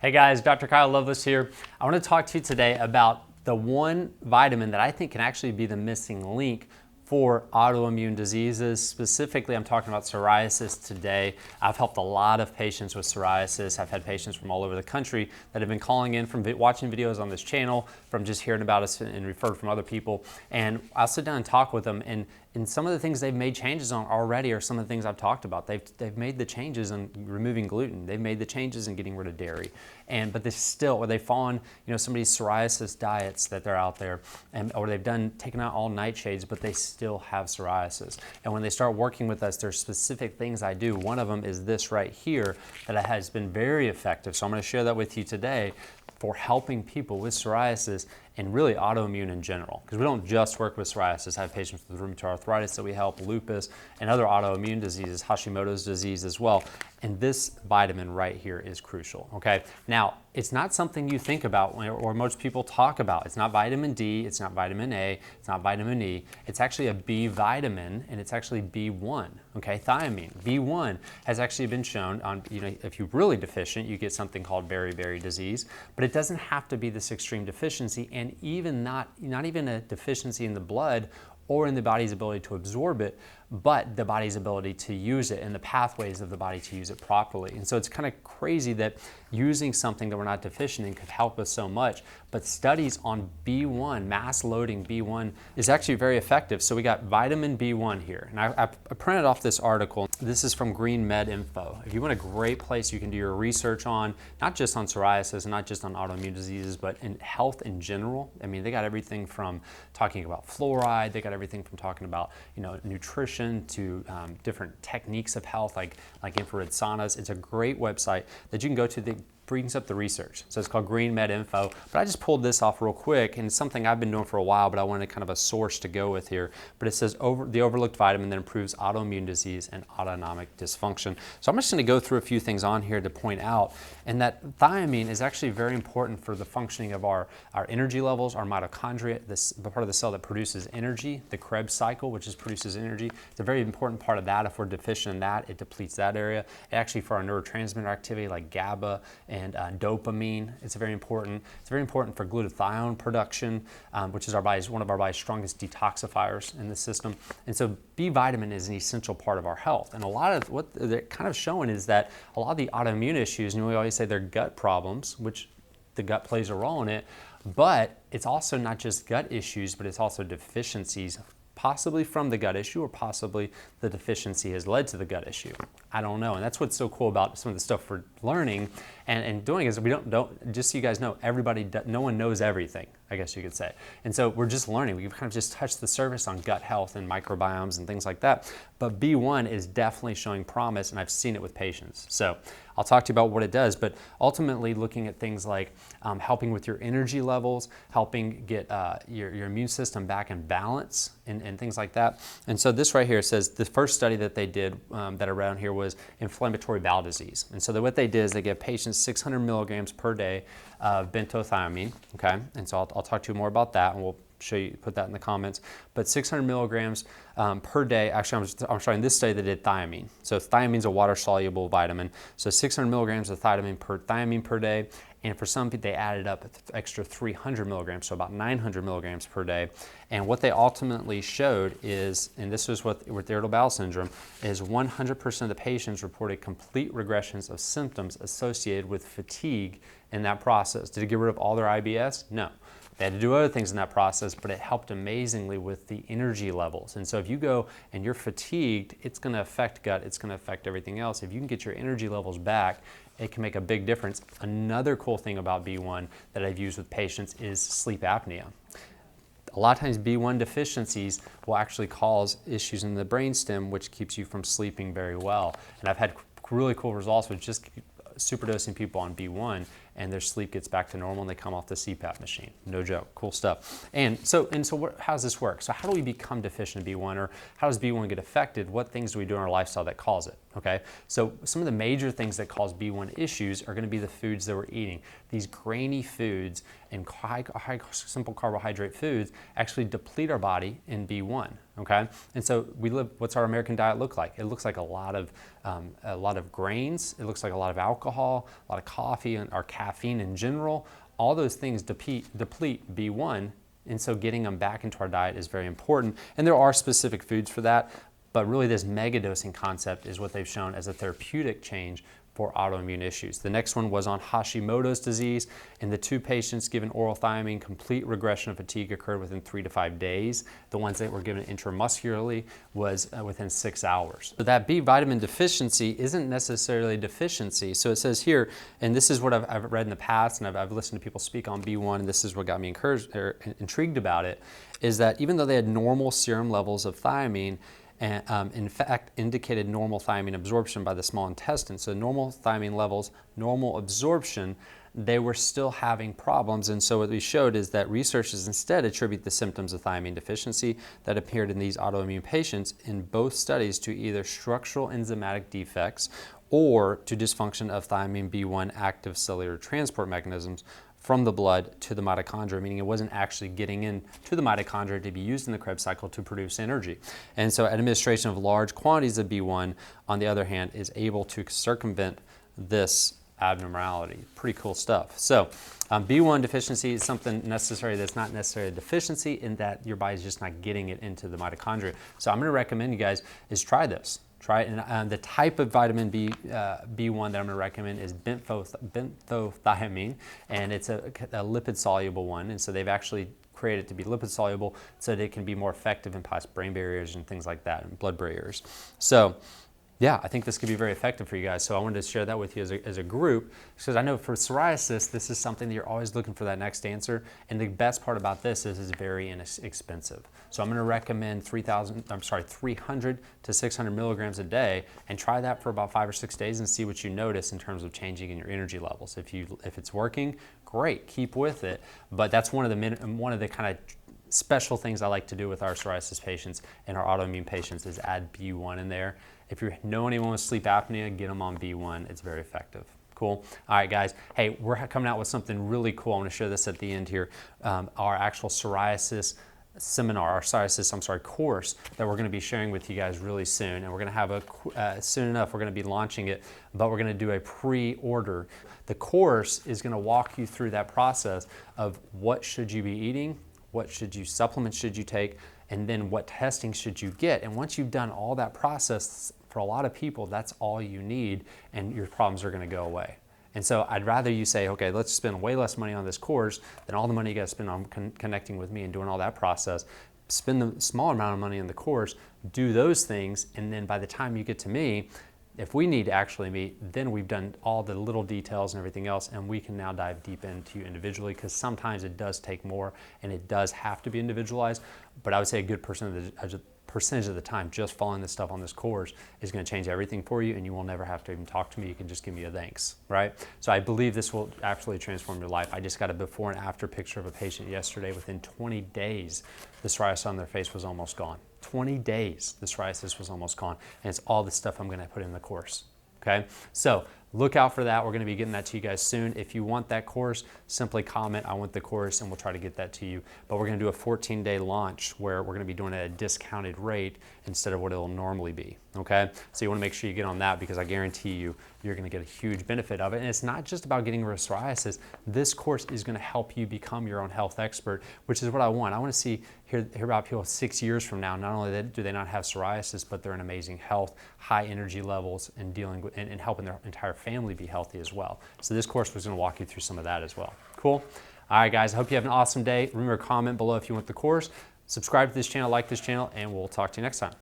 Hey guys, Dr. Kyle Loveless here. I want to talk to you today about the one vitamin that I think can actually be the missing link for autoimmune diseases. Specifically, I'm talking about psoriasis today. I've helped a lot of patients with psoriasis. I've had patients from all over the country that have been calling in from watching videos on this channel, from just hearing about us and referred from other people. And I'll sit down and talk with them, and some of the things they've made changes on already are some of the things I've talked about. They've made the changes in removing gluten. They've made the changes in getting rid of dairy. But they still, or they've fallen, some of these psoriasis diets that they're out there, or they've taken out all nightshades, but they still have psoriasis. And when they start working with us, there's specific things I do. One of them is this right here that has been very effective. So I'm going to share that with you today for helping people with psoriasis and really autoimmune in general. Because we don't just work with psoriasis. I have patients with rheumatoid arthritis that we help, lupus, and other autoimmune diseases, Hashimoto's disease as well. And this vitamin right here is crucial, okay? Now, it's not something you think about or most people talk about. It's not vitamin D, it's not vitamin A, it's not vitamin E. It's actually a B vitamin, and it's actually B1, okay? Thiamine. B1 has actually been shown on, if you're really deficient, you get something called beriberi disease, but it doesn't have to be this extreme deficiency, and even not even a deficiency in the blood or in the body's ability to absorb it, but the body's ability to use it and the pathways of the body to use it properly. And so it's kind of crazy that using something that we're not deficient in could help us so much, but studies on B1, mass loading B1, is actually very effective. So we got vitamin B1 here, and I printed off this article. This is from Green Med Info. If you want a great place you can do your research on, not just on psoriasis and not just on autoimmune diseases, but in health in general. I mean, they got everything from talking about fluoride, they got everything from talking about, nutrition, to different techniques of health like infrared saunas. It's a great website that you can go to that brings up the research. So it's called Green Med Info. But I just pulled this off real quick, and it's something I've been doing for a while, but I wanted kind of a source to go with here. But it says the overlooked vitamin that improves autoimmune disease and autonomic dysfunction. So I'm just going to go through a few things on here to point out, and that thiamine is actually very important for the functioning of our energy levels, our mitochondria, the part of the cell that produces energy, the Krebs cycle, which produces energy. It's a very important part of that. If we're deficient in that, it depletes that area. Actually, for our neurotransmitter activity like GABA and dopamine, it's very important. It's very important for glutathione production, which is one of our body's strongest detoxifiers in the system. And so B vitamin is an essential part of our health. And a lot of what they're kind of showing is that a lot of the autoimmune issues, we always say they're gut problems, which the gut plays a role in it, but it's also not just gut issues, but it's also deficiencies, possibly from the gut issue, or possibly the deficiency has led to the gut issue. I don't know. And that's what's so cool about some of the stuff we're learning and doing is we don't just so you guys know, no one knows everything, I guess you could say. And so we're just learning. We've kind of just touched the surface on gut health and microbiomes and things like that. But B1 is definitely showing promise, and I've seen it with patients. So I'll talk to you about what it does, but ultimately looking at things like helping with your energy levels, helping get your immune system back in balance, and things like that. And so this right here says the first study that they did that around here was inflammatory bowel disease. And so what they did is they gave patients 600 milligrams per day of bentothiamine, okay? And so I'll talk to you more about that, and we'll show you, put that in the comments. But 600 milligrams per day, actually I'm showing this study that did thiamine. So thiamine is a water-soluble vitamin. So 600 milligrams of thiamine per day. And for some people, they added up extra 300 milligrams, so about 900 milligrams per day. And what they ultimately showed is, and this was with irritable bowel syndrome, is 100% of the patients reported complete regressions of symptoms associated with fatigue in that process. Did it get rid of all their IBS? No. They had to do other things in that process, but it helped amazingly with the energy levels. And so if you go and you're fatigued, it's going to affect gut, it's going to affect everything else. If you can get your energy levels back, it can make a big difference. Another cool thing about B1 that I've used with patients is sleep apnea. A lot of times B1 deficiencies will actually cause issues in the brainstem, which keeps you from sleeping very well. And I've had really cool results with just superdosing people on B1, and their sleep gets back to normal and they come off the CPAP machine. No joke, cool stuff. And so how does this work? So how do we become deficient in B1, or how does B1 get affected? What things do we do in our lifestyle that cause it? Okay, so some of the major things that cause B1 issues are going to be the foods that we're eating. These grainy foods and high simple carbohydrate foods actually deplete our body in B1. Okay, and so what's our American diet look like? It looks like a lot of grains. It looks like a lot of alcohol, a lot of coffee, and our caffeine in general. All those things deplete B1. And so getting them back into our diet is very important. And there are specific foods for that. But really this megadosing concept is what they've shown as a therapeutic change for autoimmune issues. The next one was on Hashimoto's disease. In the 2 patients given oral thiamine, complete regression of fatigue occurred within 3 to 5 days. The ones that were given intramuscularly was within 6 hours. So that B vitamin deficiency isn't necessarily a deficiency. So it says here, and this is what I've read in the past, and I've listened to people speak on B1, and this is what got me intrigued about it, is that even though they had normal serum levels of thiamine, and in fact indicated normal thiamine absorption by the small intestine. So normal thiamine levels, normal absorption, they were still having problems. And so what we showed is that researchers instead attribute the symptoms of thiamine deficiency that appeared in these autoimmune patients in both studies to either structural enzymatic defects or to dysfunction of thiamine B1 active cellular transport mechanisms from the blood to the mitochondria, meaning it wasn't actually getting into the mitochondria to be used in the Krebs cycle to produce energy. And so administration of large quantities of B1, on the other hand, is able to circumvent this abnormality. Pretty cool stuff. So B1 deficiency is something necessary that's not necessarily a deficiency in that your body's just not getting it into the mitochondria. So I'm going to recommend you guys is try this. Try it. And the type of vitamin B1 that I'm going to recommend is benthiamine, and it's a lipid soluble one. And so they've actually created it to be lipid soluble so that it can be more effective in past brain barriers and things like that, and blood barriers. So yeah, I think this could be very effective for you guys. So I wanted to share that with you as a group, because I know for psoriasis, this is something that you're always looking for that next answer. And the best part about this is it's very inexpensive. So I'm going to recommend 300 to 600 milligrams a day, and try that for about 5 or 6 days and see what you notice in terms of changing in your energy levels. If it's working, great, keep with it. But that's one of the kind of special things I like to do with our psoriasis patients and our autoimmune patients is add B1 in there. If you know anyone with sleep apnea, get them on B1. It's very effective. Cool. All right, guys. Hey, we're coming out with something really cool. I want to share this at the end here. Our actual psoriasis seminar, course that we're going to be sharing with you guys really soon. And we're going to have soon enough, we're going to be launching it, but we're going to do a pre-order. The course is going to walk you through that process of what should you be eating, what supplements should you take, and then what testing should you get. And once you've done all that process, for a lot of people, that's all you need, and your problems are going to go away. And so I'd rather you say, okay, let's spend way less money on this course than all the money you got to spend on connecting with me and doing all that process. Spend the small amount of money on the course, do those things, and then by the time you get to me, if we need to actually meet, then we've done all the little details and everything else, and we can now dive deep into you individually, because sometimes it does take more and it does have to be individualized. But I would say a good percentage of the time, just following this stuff on this course is going to change everything for you, and you will never have to even talk to me. You can just give me a thanks, right? So I believe this will absolutely transform your life. I just got a before and after picture of a patient yesterday. Within 20 days, the psoriasis on their face was almost gone. 20 days, the psoriasis was almost gone. And it's all the stuff I'm going to put in the course, okay? So look out for that. We're going to be getting that to you guys soon. If you want that course, simply comment, I want the course, and we'll try to get that to you. But we're going to do a 14-day launch where we're going to be doing it at a discounted rate instead of what it'll normally be, okay? So you want to make sure you get on that, because I guarantee you, you're going to get a huge benefit of it. And it's not just about getting rid of psoriasis. This course is going to help you become your own health expert, which is what I want. I want to hear about people 6 years from now. Not only do they not have psoriasis, but they're in amazing health, high energy levels, and dealing with and helping their entire family be healthy as well. So this course was going to walk you through some of that as well. Cool. All right, guys. I hope you have an awesome day. Remember, comment below if you want the course. Subscribe to this channel, like this channel, and we'll talk to you next time.